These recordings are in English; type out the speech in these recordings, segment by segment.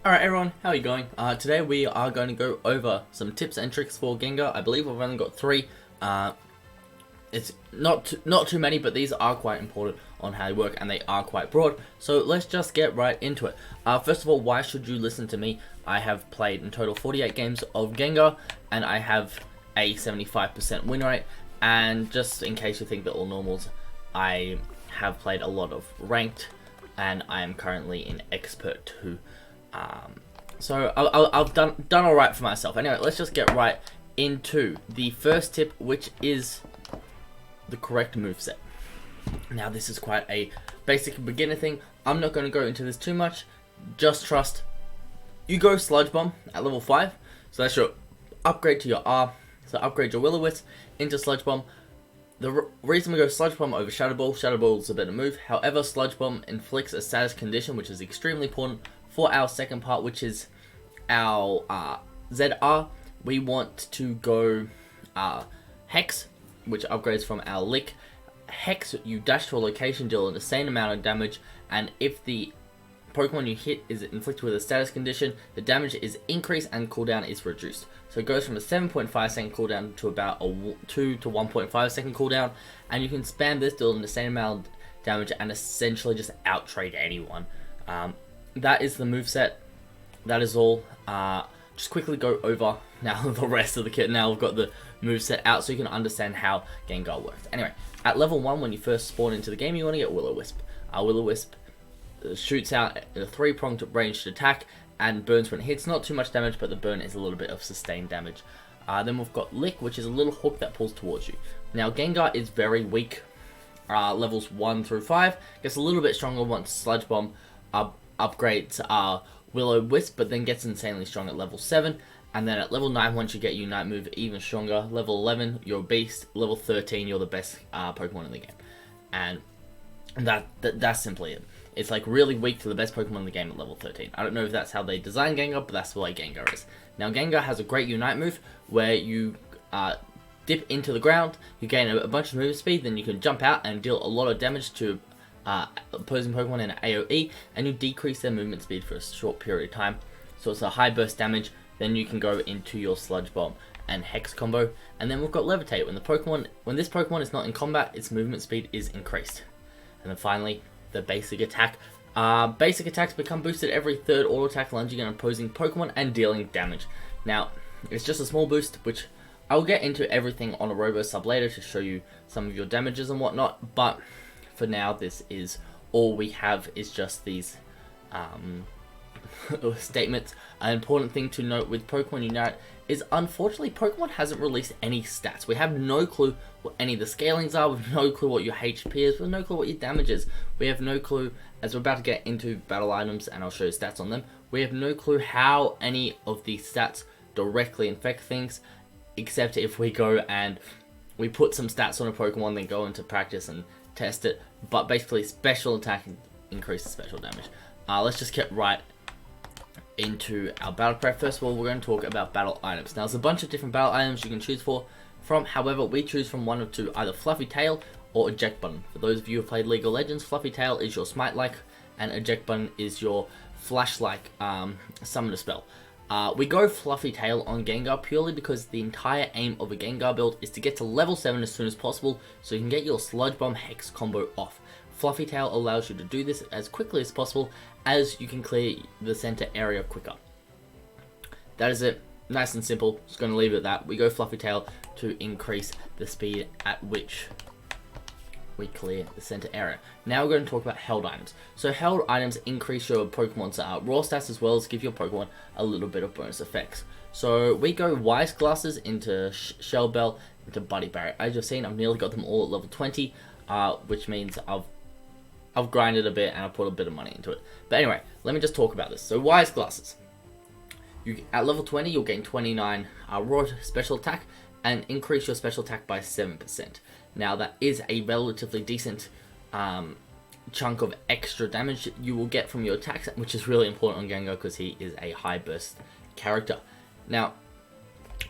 Alright everyone, how are you going? Today we are going to go over some tips and tricks for Gengar. I believe we've only got 3. It's not too many, but these are quite important on how they work and they are quite broad. So let's just get right into it. First of all, why should you listen to me? I have played in total 48 games of Gengar and I have a 75% win rate. And just in case you think that all normals, I have played a lot of ranked and I am currently in expert 2. So I've done alright for myself. Anyway, let's just get right into the first tip, which is the correct moveset. Now this is quite a basic beginner thing. I'm not going to go into this too much. Just trust. You go Sludge Bomb at level 5. So that's your upgrade to your R. So upgrade your Will-O-Wisp into Sludge Bomb. The reason we go Sludge Bomb over Shadow Ball is a better move. However, Sludge Bomb inflicts a status condition, which is extremely important for our second part, which is our ZR. We want to go Hex, which upgrades from our Lick. Hex, you dash to a location, deal an insane amount of damage, and if the Pokemon you hit is inflicted with a status condition, the damage is increased and cooldown is reduced. So it goes from a 7.5 second cooldown to about a 2 to 1.5 second cooldown, and you can spam this, deal an insane amount of damage, and essentially just out-trade anyone. That is the moveset. That is all. Just quickly go over now the rest of the kit. Now we've got the moveset out so you can understand how Gengar works. Anyway, at level 1, when you first spawn into the game, you want to get Will-O-Wisp. Will-O-Wisp shoots out a 3-pronged ranged attack and burns when it hits. Not too much damage, but the burn is a little bit of sustained damage. Then we've got Lick, which is a little hook that pulls towards you. Now Gengar is very weak. Levels 1 through 5. Gets a little bit stronger once Sludge Bomb upgrades Will-O-Wisp, but then gets insanely strong at level 7. And then at level 9, once you get Unite move, even stronger. Level 11, you're a beast. Level 13, you're the best Pokemon in the game. And that's simply it. It's like really weak to the best Pokemon in the game at level 13. I don't know if that's how they design Gengar, but that's the way Gengar is. Now Gengar has a great Unite move where you dip into the ground, you gain a bunch of movement speed, then you can jump out and deal a lot of damage to opposing Pokemon in an AoE, and you decrease their movement speed for a short period of time. So it's a high burst damage. Then you can go into your Sludge Bomb and Hex combo, and then we've got Levitate. When this Pokemon is not in combat, its movement speed is increased. And then finally, the basic attack. Basic attacks become boosted every third auto attack, lunging at opposing Pokemon and dealing damage. Now, it's just a small boost, which I will get into everything on a Robo Sub later to show you some of your damages and whatnot, but for now, this is all we have, is just these statements. An important thing to note with Pokemon Unite is, unfortunately, Pokemon hasn't released any stats. We have no clue what any of the scalings are, we have no clue what your HP is, we have no clue what your damage is. We have no clue, as we're about to get into battle items and I'll show you stats on them, we have no clue how any of these stats directly infect things, except if we go and we put some stats on a Pokemon, then go into practice and test it. But basically, special attack increases special damage. Let's just get right into our battle prep. First of all, we're going to talk about battle items. Now, there's a bunch of different battle items you can choose from. However, we choose from one of two, either Fluffy Tail or Eject Button. For those of you who have played League of Legends, Fluffy Tail is your Smite-like, and Eject Button is your Flash-like summon a spell. We go Fluffy Tail on Gengar purely because the entire aim of a Gengar build is to get to level 7 as soon as possible, so you can get your Sludge Bomb Hex combo off. Fluffy Tail allows you to do this as quickly as possible, as you can clear the center area quicker. That is it. Nice and simple. Just going to leave it at that. We go Fluffy Tail to increase the speed at which we clear the center area. Now we're going to talk about held items. So held items increase your Pokemon's raw stats, as well as give your Pokemon a little bit of bonus effects. So we go Wise Glasses into Shell Bell, into Buddy Barrier. As you've seen, I've nearly got them all at level 20, which means I've grinded a bit and I've put a bit of money into it. But anyway, let me just talk about this. So Wise Glasses. At level 20, you'll gain 29 raw special attack and increase your special attack by 7%. Now, that is a relatively decent chunk of extra damage you will get from your attacks, which is really important on Gengar because he is a high burst character. Now,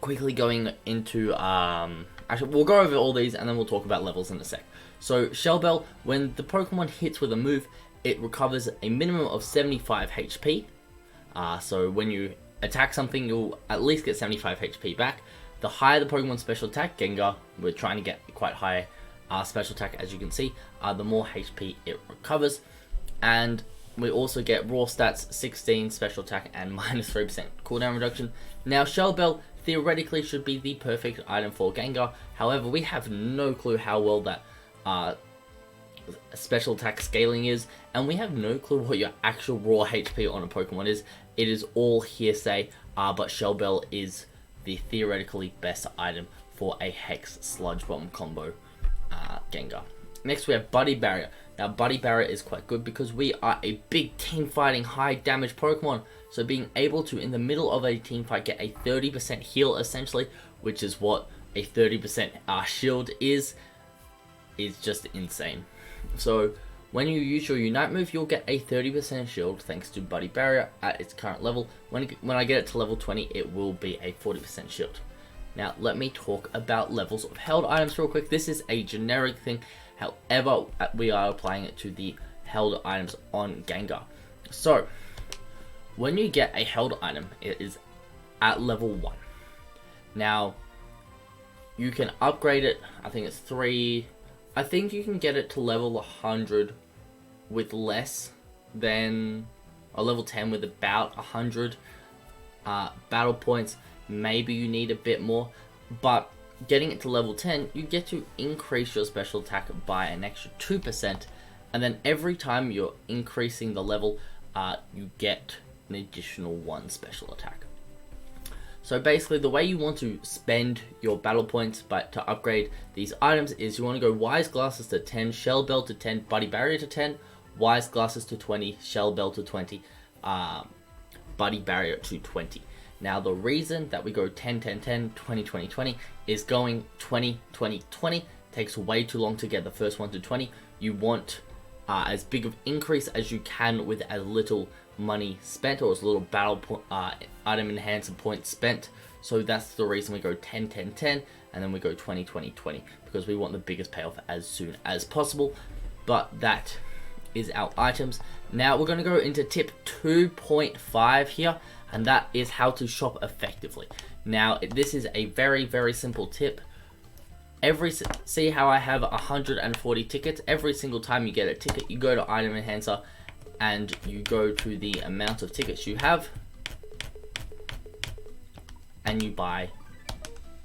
quickly going into... actually, we'll go over all these and then we'll talk about levels in a sec. So, Shell Bell, when the Pokemon hits with a move, it recovers a minimum of 75 HP. So when you attack something, you'll at least get 75 HP back. The higher the Pokemon special attack, Gengar, we're trying to get quite high special attack, as you can see, the more HP it recovers. And we also get raw stats, 16 special attack and minus 3% cooldown reduction. Now Shell Bell theoretically should be the perfect item for Gengar. However, we have no clue how well that special attack scaling is, and we have no clue what your actual raw HP on a Pokemon is. It is all hearsay, but Shell Bell is the theoretically best item for a Hex Sludge Bomb combo Gengar. Next we have Buddy Barrier. Now Buddy Barrier is quite good because we are a big team fighting high damage Pokemon, so being able to in the middle of a team fight get a 30% heal essentially, which is what a 30% shield is just insane. So when you use your Unite move, you'll get a 30% shield thanks to Buddy Barrier at its current level. When I get it to level 20, it will be a 40% shield. Now let me talk about levels of held items real quick. This is a generic thing, however we are applying it to the held items on Gengar. So when you get a held item, it is at level 1. Now you can upgrade it, I think it's 3, I think you can get it to level 100 with less than, or level 10 with about 100 battle points. Maybe you need a bit more, but getting it to level 10, you get to increase your special attack by an extra 2%, and then every time you're increasing the level, you get an additional 1 special attack. So basically the way you want to spend your battle points to upgrade these items is you want to go Wise Glasses to 10, Shell Bell to 10, Buddy Barrier to 10, Wise Glasses to 20, Shell Bell to 20, Buddy Barrier to 20. Now the reason that we go 10, 10, 10, 20, 20, 20 is going 20, 20, 20 takes way too long to get the first one to 20. You want as big of increase as you can with as little money spent, or as little battle item enhancer points spent. So that's the reason we go 10, 10, 10, and then we go 20, 20, 20, because we want the biggest payoff as soon as possible. But that is our items. Now we're going to go into tip 2.5 here, and that is how to shop effectively. Now this is a very, very simple tip. See how I have 140 tickets? Every single time you get a ticket, you go to item enhancer and you go to the amount of tickets you have and you buy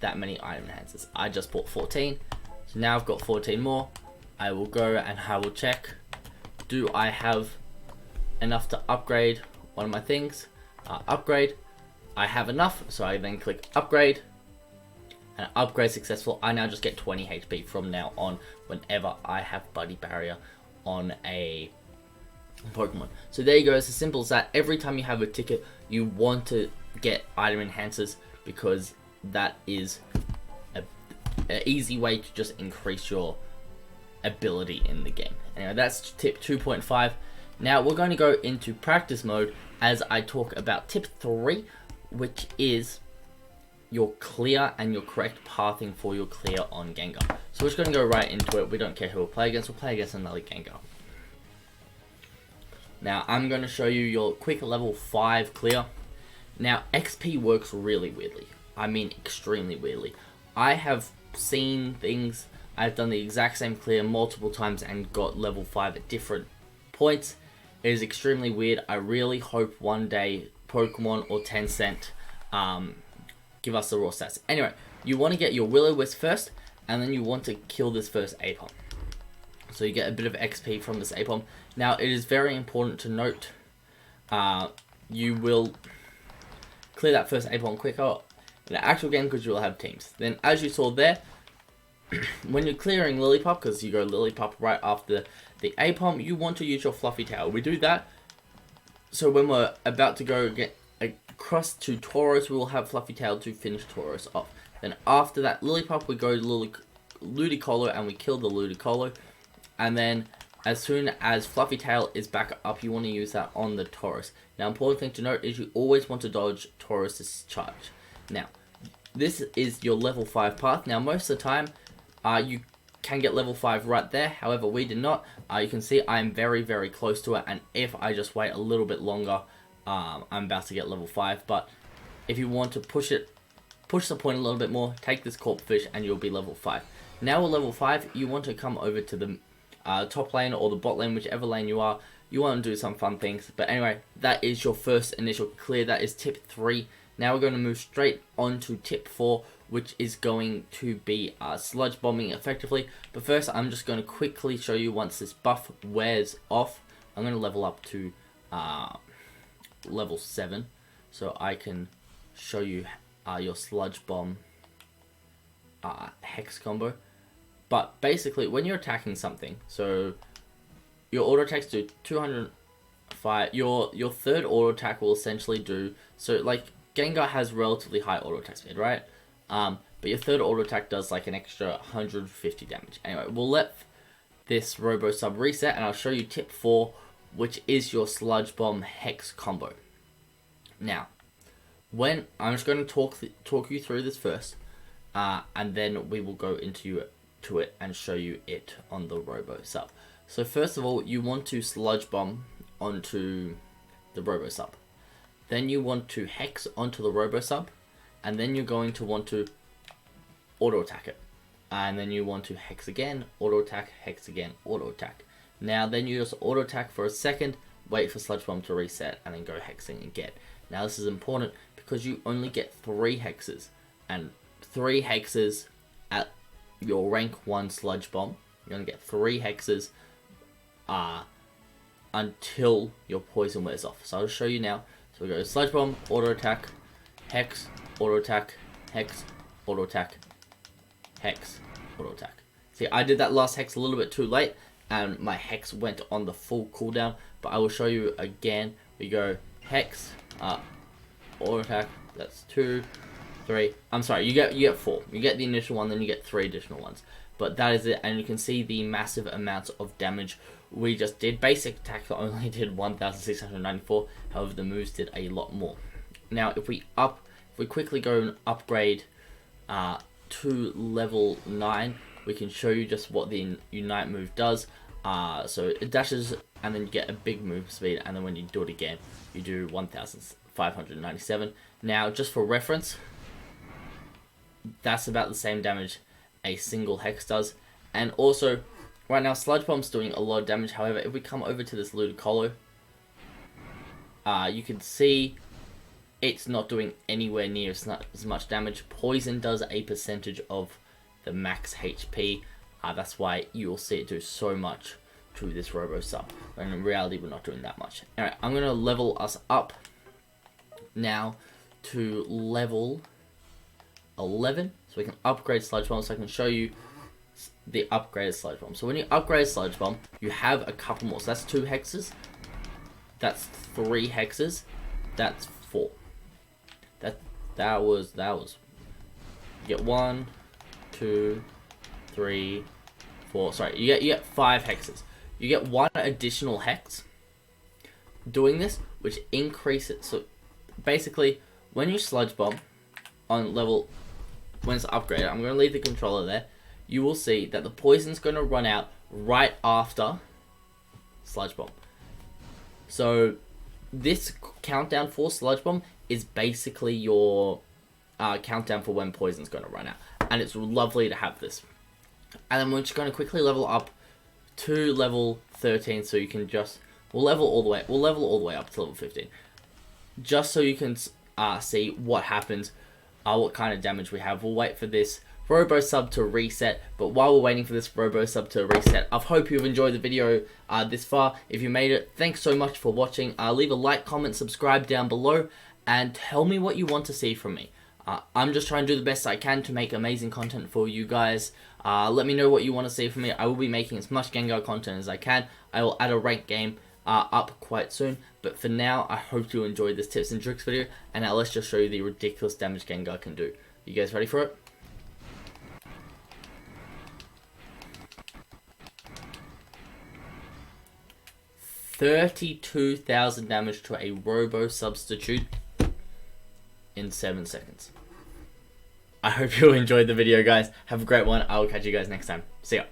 that many item enhancers. I just bought 14, so now I've got 14 more. I will go and I will check, do I have enough to upgrade one of my things? Upgrade. I have enough, so I then click upgrade, and upgrade successful. I now just get 20 HP from now on whenever I have Buddy Barrier on a Pokemon. So there you go, it's as simple as that. Every time you have a ticket, you want to get item enhancers, because that is an easy way to just increase your ability in the game. Anyway, that's tip 2.5. Now we're going to go into practice mode as I talk about tip 3, which is your clear and your correct pathing for your clear on Gengar. So we're just going to go right into it. We don't care who we'll play against another Gengar. Now I'm going to show you your quick level 5 clear. Now XP works really weirdly. I mean extremely weirdly. I have seen things, I've done the exact same clear multiple times and got level 5 at different points. It is extremely weird. I really hope one day Pokemon or Tencent give us the raw stats. Anyway, you want to get your Will-O-Wisp first, and then you want to kill this first Apom. So you get a bit of XP from this Apom. Now it is very important to note, you will clear that first Apom quicker in the actual game because you will have teams. Then as you saw there, when you're clearing Lillipup, because you go Lillipup right after the Apom, you want to use your Fluffy Tail. We do that so when we're about to go get across to Tauros, we will have Fluffy Tail to finish Tauros off. Then after that Lillipup, we go Ludicolo and we kill the Ludicolo. And then as soon as Fluffy Tail is back up, you want to use that on the Tauros. Now, important thing to note is you always want to dodge Taurus's charge. Now, this is your level 5 path. Now, most of the time, you can get level 5 right there. However, we did not. You can see I'm very, very close to it. And if I just wait a little bit longer, I'm about to get level 5, but if you want to push the point a little bit more, take this Corp Fish and you'll be level 5. Now we're level 5, you want to come over to the top lane or the bot lane, whichever lane you are. You want to do some fun things. But anyway, that is your first initial clear. That is tip 3. Now we're going to move straight on to tip 4, which is going to be sludge bombing effectively. But first, I'm just going to quickly show you once this buff wears off. I'm going to level up to level 7 so I can show you your sludge bomb hex combo. But basically, when you're attacking something, so your auto attacks do 205. Your third auto attack will essentially do, so like Gengar has relatively high auto attack speed, right? But your third auto attack does like an extra 150 damage. Anyway, we'll let this Robo Sub reset, and I'll show you tip 4, which is your sludge bomb hex combo. Now, when I'm just going to talk you through this first, and then we will go into it and show you it on the Robo Sub. So first of all, you want to sludge bomb onto the Robo Sub. Then you want to hex onto the Robo Sub, and then you're going to want to auto attack it. And then you want to hex again, auto attack, hex again, auto attack. Now then you just auto attack for a second, wait for sludge bomb to reset, and then go hexing again. Now this is important because you only get 3 hexes, and 3 hexes at your rank 1 sludge bomb. You're going to get 3 hexes until your poison wears off. So I'll show you now. So we go sludge bomb, auto attack, hex, auto attack, hex, auto attack, hex, auto attack. See, I did that last hex a little bit too late, and my hex went on the full cooldown. But I will show you again. We go hex, auto attack. That's 2, 3. I'm sorry, you get 4. You get the initial one, then you get 3 additional ones. But that is it, and you can see the massive amounts of damage we just did. Basic attack only did 1,694. However, the moves did a lot more. Now, if we quickly go and upgrade to level 9, we can show you just what the Unite move does. So it dashes, and then you get a big move speed, and then when you do it again, you do 1,597. Now, just for reference, that's about the same damage a single hex does. And also, right now, Sludge Bomb's doing a lot of damage. However, if we come over to this Ludicolo, you can see it's not doing anywhere near as much damage. Poison does a percentage of the max HP. That's why you will see it do so much to this Robo Sub. When in reality, we're not doing that much. Alright, I'm going to level us up now to level 11. So we can upgrade Sludge Bomb, so I can show you the upgraded Sludge Bomb. So when you upgrade Sludge Bomb, you have a couple more. So that's 2 hexes. That's 3 hexes. That's 4. That was you get 1, 2, 3, 4. Sorry, you get 5 hexes. You get 1 additional hex doing this, which increases. So basically, when you Sludge Bomb on level, when it's upgraded, I'm going to leave the controller there. You will see that the poison's going to run out right after Sludge Bomb. So this countdown for Sludge Bomb is basically your countdown for when poison's going to run out, and it's lovely to have this. And then we're just going to quickly level up to level 13, so you can we'll level all the way up to level 15, just so you can see what happens, what kind of damage we have. We'll wait for this Robo Sub to reset, but while we're waiting for this Robo Sub to reset, I hope you've enjoyed the video this far. If you made it, thanks so much for watching. Leave a like, comment, subscribe down below, and tell me what you want to see from me. I'm just trying to do the best I can to make amazing content for you guys. Let me know what you want to see from me. I will be making as much Gengar content as I can. I will add a ranked game up quite soon. But for now, I hope you enjoyed this tips and tricks video. And now let's just show you the ridiculous damage Gengar can do. You guys ready for it? $32,000 damage to a Robo Substitute in 7 seconds. I hope you enjoyed the video, guys. Have a great one. I will catch you guys next time. See ya.